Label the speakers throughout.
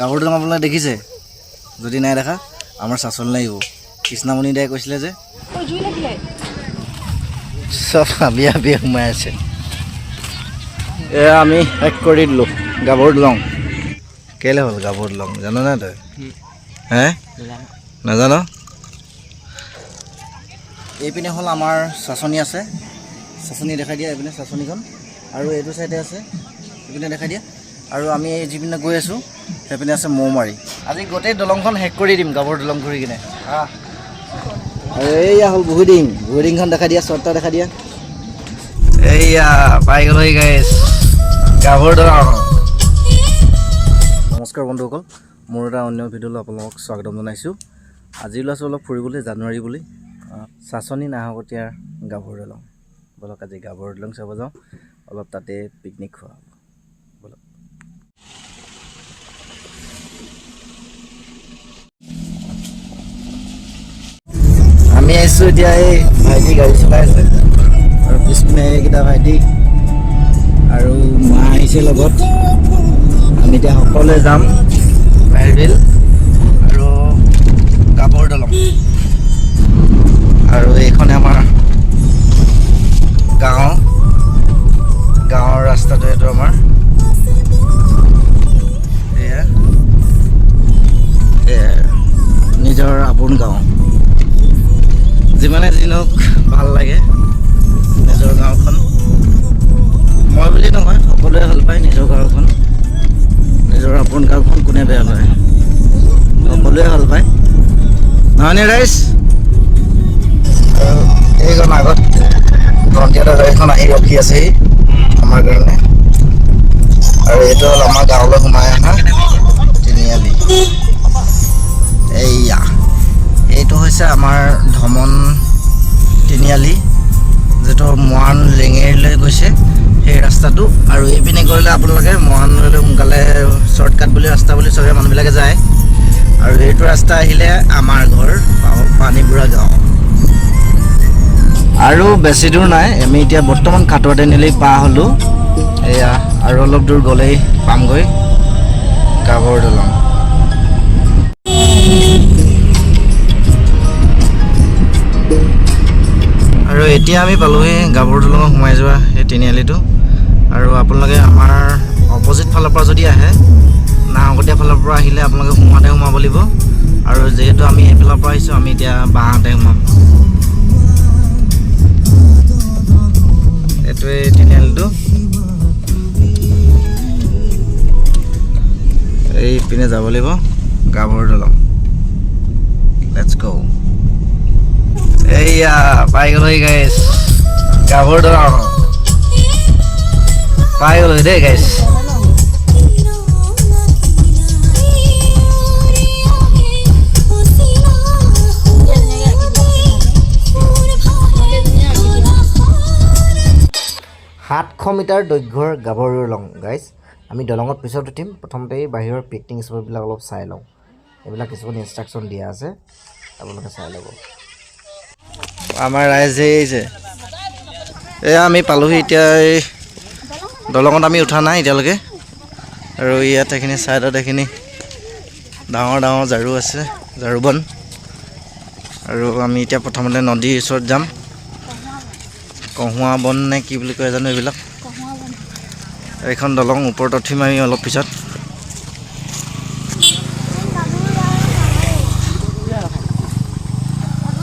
Speaker 1: গাভৰু দলং আপোনালোকে দেখিছে? যদি নাই দেখা আমাৰ চাচনি লাগিব। কৃষ্ণমণি দাই কৈছিলে যে চব হাবি হাবি সোমাই আছে। এয়া আমি শেষ কৰি দিলোঁ গাভৰু দলং। কেলৈ হ'ল গাভৰু দলং জানো নাই তই? হে নাজানো? এইপিনে হ'ল আমাৰ চাচনি আছে। চাচনি দেখাই দিয়া এইপিনে চাচনিখন, আৰু এইটো চাইডে আছে এইপিনে দেখাই দিয়া। আৰু আমি এই যিপিনে গৈ আছোঁ সেইপিনে আছে মৌমাৰী। আজি গোটেই দলংখন শেষ কৰি দিম গাভৰু দলং ঘূৰি কিনে। আৰু এইয়া হ'ল বুহিডিং। বুহিডিংখন দেখাই দিয়া, শ্বৰ্টটা দেখাই দিয়া। এইয়া পাই গ'লহি গাইছ গাভৰু দলং। নমস্কাৰ বন্ধুসকল, মোৰ এটা অন্য ভিডিঅ'লৈ আপোনালোকক স্বাগতম জনাইছোঁ। আজি ওলাইছোঁ অলপ ফুৰিবলৈ, জানুৱাৰী বুলি চাচনি নাহকটীয়াৰ গাভৰু দলং। বলক আজি গাভৰু দলং চাব যাওঁ, অলপ তাতে পিকনিক খোৱা হ'ব। বলক। আমি আহিছোঁ এতিয়া, এই ভাইটি গাড়ী চলাই আছে আৰু পিছপিনে এইকেইটা ভাইটি আৰু মা আহিছে লগত। আমি এতিয়া সকলোৱে যাম বাইৰবিল আৰু গাভৰু দলং। আৰু এইখনে আমাৰ গাঁৱৰ ৰাস্তাটো। এইটো আমাৰ এয়া নিজৰ আপোন গাঁও। যিমানে যি নহওক ভাল লাগে নিজৰ গাঁওখন। মই বুলি নহয়, সকলোৱে ভাল পায় নিজৰ গাঁওখন। নিজৰ আপোন গাঁওখন কোনে বেয়া পায়? সকলোৱে ভাল পায়, নহয়নে ৰাইজ? আৰু এইখন আগত ফ্ৰণ্টিয়াৰ গাড়ীখন আহি ৰখি আছেহি আমাৰ কাৰণে। আৰু এইটো হ'ল আমাৰ গাঁৱলৈ সোমাই অহা তিনিআলি। এইটো হৈছে আমাৰ ধমন তিনিআলি, যিটো মৰাণ লেঙেৰিলৈ গৈছে সেই ৰাস্তাটো। আৰু এইপিনে কৰিলে আপোনালোকে মৰাণলৈ সোনকালে শ্বৰ্টকাট বুলি ৰাস্তা বুলি চবে মানুহবিলাকে যায়। আৰু এইটো ৰাস্তা আহিলে আমাৰ ঘৰ পানীপুৰা গাঁও। আৰু বেছি দূৰ নাই, আমি এতিয়া বৰ্তমান খাটৰ তিনিআলি পাৰ হ'লোঁ। এয়া আৰু অলপ দূৰ গ'লেই পামগৈ গাভৰু দলং। আৰু এতিয়া আমি পালোঁহি গাভৰু দলঙত সোমাই যোৱা সেই তিনিআলিটো। আৰু আপোনালোকে আমাৰ অপজিট ফালৰ পৰা যদি আহে, নাহকটীয়া ফালৰ পৰা আহিলে আপোনালোকে সোঁহাতে সোমাব লাগিব। আৰু যিহেতু আমি এইফালৰ পৰা আহিছোঁ, আমি এতিয়া বাঁহাতে সোমাম। এইটোৱে তিনিআলিটো। এইপিনে যাব লাগিব গাভৰু দলং। লেটছ গো। এইয়া পাই গ'লহি গাইছ গাভৰু দলং। পাই গ'লহি দেই গাইছ। মিটাৰ দৈৰ্ঘ্যৰ গাভৰু দলং গাইজ। আমি দলঙত পিছত উঠিম। প্ৰথমতে বাহিৰৰ পিকনিক স্পটবিলাক অলপ চাই লওঁ। এইবিলাক কিছুমান ইনষ্ট্ৰাকশ্যন দিয়া আছে, আপোনালোকে চাই ল'ব। আমাৰ ৰাইজে আহিছে। এয়া আমি পালোহি এতিয়া। এই দলঙত আমি উঠা নাই এতিয়ালৈকে। আৰু ইয়াত এইখিনি ছাইডত এইখিনি ডাঙৰ ডাঙৰ ঝাৰু আছে, ঝাৰুবন। আৰু আমি এতিয়া প্ৰথমতে নদীৰ ওচৰত যাম। কহুৱা বন নে কি বুলি কয় জানো এইবিলাক। এইখন দলং ওপৰত উঠিম আমি অলপ পিছত।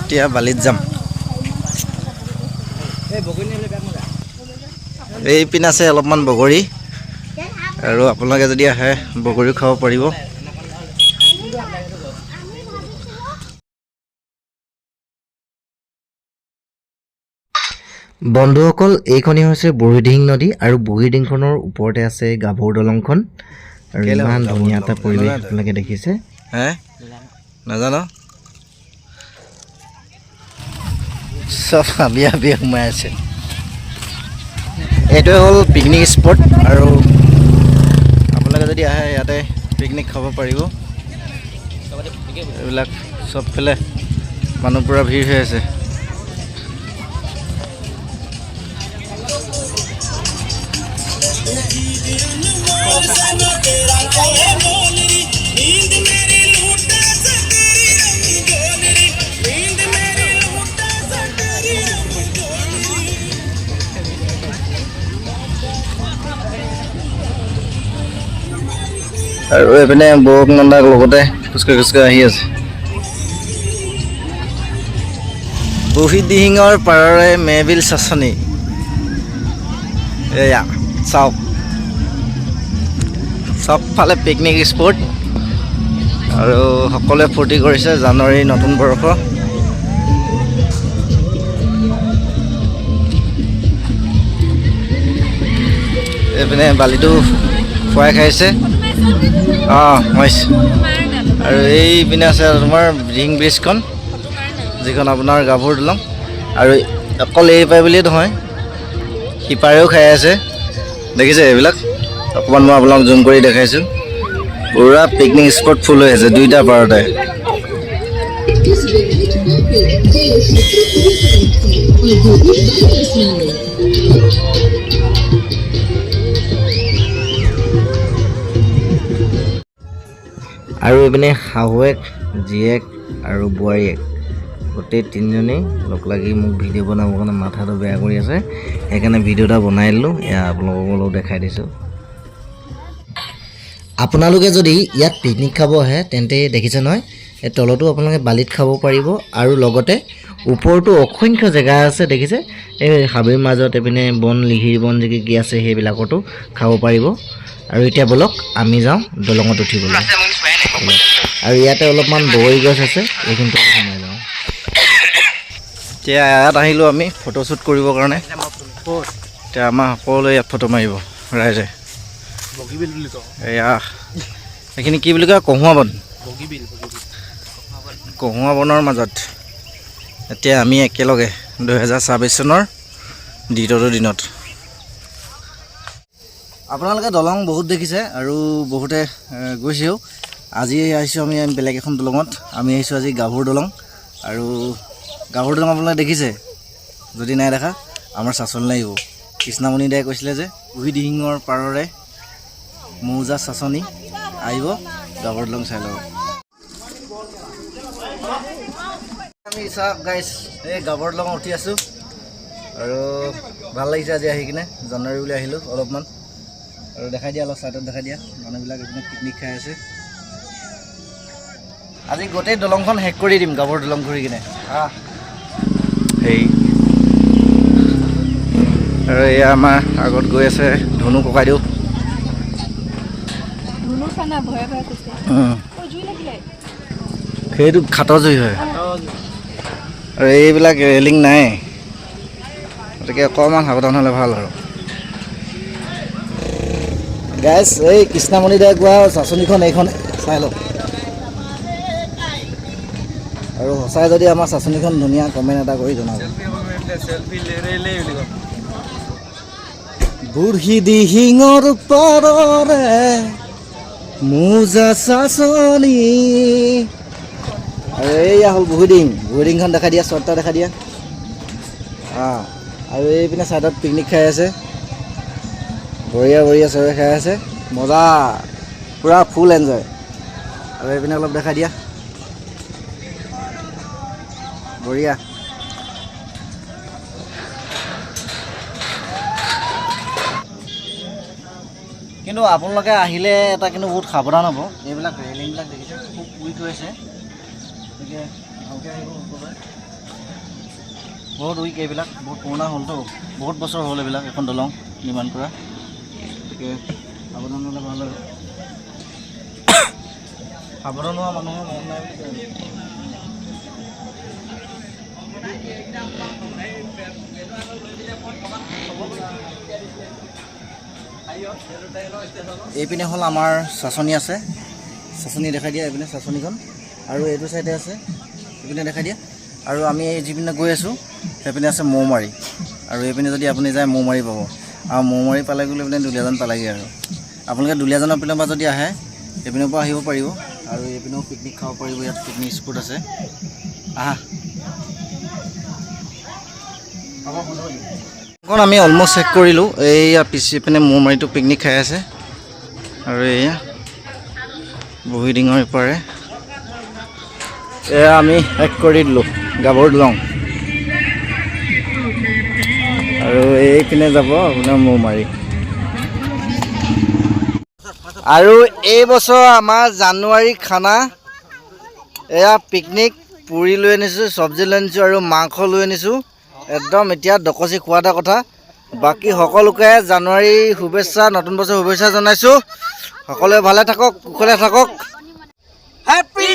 Speaker 1: এতিয়া বালিত যাম। এই পিন আছে অলপমান বগৰী, আৰু আপোনালোকে যদি আহে বগৰীও খাব পাৰিব। বন্ধুসকল, এইখনেই হৈছে বুঢ়ীদিহিং নদী, আৰু বুঢ়ীদিহিংখনৰ ওপৰতে আছে গাভৰু দলংখন। আৰু ইমান ধুনীয়া এটা পৰিৱেশ আপোনালোকে দেখিছে। হে নাজানো? চব হাবি হাবি সোমাই আছে। এইটোৱে হ'ল পিকনিক স্পট, আৰু আপোনালোকে যদি আহে ইয়াতে পিকনিক খাব পাৰিব। এইবিলাক চবফালে মানুহ পূৰা ভিৰ হৈ আছে। আৰু এইপিনে বৌক নন্দাক লগতে খোজকাঢ়ি আহি আছে। বুঢ়ীদিহিঙৰ পাৰৰে মেবিল চাচনি এয়া চাওক, চবফালে পিকনিক স্পট আৰু সকলোৱে ফূৰ্তি কৰিছে জানুৱাৰী নতুন বৰ্ষ। এইপিনে বালিটো খুৱাই খাইছে। হৈছে আৰু এইপিনে আছে তোমাৰ ৰিং ব্ৰিজখন, যিখন আপোনাৰ গাভৰু দলং। আৰু অকল এই পাই বুলিয়ে নহয়, সিপাৰেও খাই আছে, দেখিছে এইবিলাক। অকণমান মই আপোনাক জুম কৰি দেখাইছোঁ। পুৰা পিকনিক স্পট ফুল হৈ আছে দুইটা পাৰতে। আৰু এইপিনে শাহুৱেক, জীয়েক আৰু বোৱাৰীয়েক গোটেই তিনিজনেই লগ লাগি মোক ভিডিঅ' বনাবৰ কাৰণে মাথাটো বেয়া কৰি আছে। সেইকাৰণে ভিডিঅ' এটা বনাই দিলোঁ, এয়া আপোনালোকক অলপ দেখাই দিছোঁ। আপোনালোকে যদি ইয়াত পিকনিক খাব আহে তেন্তে দেখিছে নহয়, এই তলতো আপোনালোকে বালিত খাব পাৰিব আৰু লগতে ওপৰতো অসংখ্য জেগা আছে, দেখিছে। এই হাবিৰ মাজত এইপিনে বন, লিহিৰ বন যি কি আছে সেইবিলাকতো খাব পাৰিব। আৰু এতিয়া ব'লক আমি যাওঁ দলঙত উঠিবলৈ। আৰু ইয়াতে অলপমান বগৰী গছ আছে, এইখিনিতে সোমাই যাওঁ। এতিয়া ইয়াত আহিলোঁ আমি ফটোশ্বুট কৰিবৰ কাৰণে। এতিয়া আমাৰ সকলোৱে ইয়াত ফটো মাৰিব ৰাইজে। এয়া এইখিনি কি বুলি কয়, কহুৱা বন। কহুৱা বনৰ মাজত এতিয়া আমি একেলগে 2026 চনৰ দ্বিতীয়টো দিনত। আপোনালোকে দলং বহুত দেখিছে আৰু বহুতে গৈছেও। আজি আহিছোঁ আমি বেলেগ এখন দলঙত। আমি আহিছোঁ আজি গাভৰু দলং। আৰু গাভৰু দলং আপোনালোকে দেখিছে, যদি নাই দেখা আমাৰ চাচনি আহিব। কৃষ্ণামণি দাই কৈছিলে যে বুঢ়ীদিহিঙৰ পাৰৰে মৌজা চাচনি আহিব, গাভৰু দলং চাই ল'ব। আমি চাওক গাইছ, এই গাভৰু দলঙত উঠি আছোঁ আৰু ভাল লাগিছে আজি আহি কিনে। জানুৱাৰী বুলি আহিলোঁ অলপমান। আৰু দেখাই দিয়া, অলপ ছাইডত দেখাই দিয়া, মানুহবিলাক এইপিনে পিকনিক খাই আছে। আজি গোটেই দলংখন শেষ কৰি দিম, গাভৰু দলং ঘূৰি কিনে। সেই আৰু এয়া আমাৰ আগত গৈ আছে ধনু ককাইদেউ। সেইটো খাটৰ জুই হয় আৰু এইবিলাক ৰেলিং নাই, গতিকে অকণমান সাৱধান হ'লে ভাল। আৰু গাইছ, এই কৃষ্ণামণি দাই কোৱা চাচনিখন এইখন চাই লওক। আৰু সঁচাই যদি আমাৰ চাচনিখন ধুনীয়া, কমেণ্ট এটা কৰি জনাব। বুঢ়ীদিহিঙৰ পাৰৰে মৌজা চাচনি। আৰু এইয়া হ'ল বুঢ়ীদিহিংখন দেখাই দিয়া, শ্বৰ্টটা দেখাই দিয়া। আৰু এইপিনে ছাইডত পিকনিক খাই আছে, বঢ়িয়া চবে খাই আছে, মজা, পূৰা ফুল এনজয়। আৰু এইপিনে অলপ দেখাই দিয়া, বঢ়িয়া। কিন্তু আপোনালোকে আহিলে এটা কিন্তু বহুত সাৱধান হ'ব। এইবিলাক ৰেলিংবিলাক দেখিছে খুব উইক হৈছে, গতিকে ভালকৈ আহিব সকলোৱে। বহুত উইক, এইবিলাক বহুত পুৰণা হ'লতো, বহুত বছৰ হ'ল এইবিলাক এখন দলং নিৰ্মাণ কৰা, গতিকে সাৱধান হ'লে ভাল আৰু। সাৱধান হোৱা মানুহৰ মন নাই বুলি কয়। এইপিনে হ'ল আমাৰ চাচনি আছে, চাচনি দেখাই দিয়া এইপিনে চাচনিখন। আৰু এইটো চাইডে আছে, এইপিনে দেখাই দিয়া। আৰু আমি যিপিনে গৈ আছোঁ সেইপিনে আছে মৌমাৰী। আৰু এইপিনে যদি আপুনি যায় মৌমাৰী পাব। আৰু মৌমাৰী পালে গ'লে এইপিনে দুলীয়াজান পালেগৈ। আৰু আপোনালোকে দুলীয়াজানৰ পিনৰ পৰা যদি আহে এইপিনৰ পৰা আহিব পাৰিব। আৰু এইপিনেও পিকনিক খাব পাৰিব, ইয়াত পিকনিক স্পট আছে। এখন আমি অলমষ্ট চেক কৰিলোঁ। এইয়া পিনে মৌমাৰীটো পিকনিক খাই আছে। আৰু এয়া বুঢ়ীদিহিঙৰ পাৰে এয়া আমি শেষ কৰি দিলোঁ গাভৰু দলং। আৰু এইপিনে যাব আপোনাৰ মৌমাৰী। আৰু এই বছৰ আমাৰ জানুৱাৰী খানা এয়া পিকনিক পুৰি লৈ আনিছোঁ, চব্জি লৈ আনিছোঁ আৰু মাংস লৈ আনিছোঁ। একদম এতিয়া ডকচি খোৱা এটা কথা। বাকী সকলোকে জানুৱাৰী শুভেচ্ছা, নতুন বছৰ শুভেচ্ছা জনাইছোঁ। সকলোৱে ভালে থাকক, কুশলে থাকক। হেপী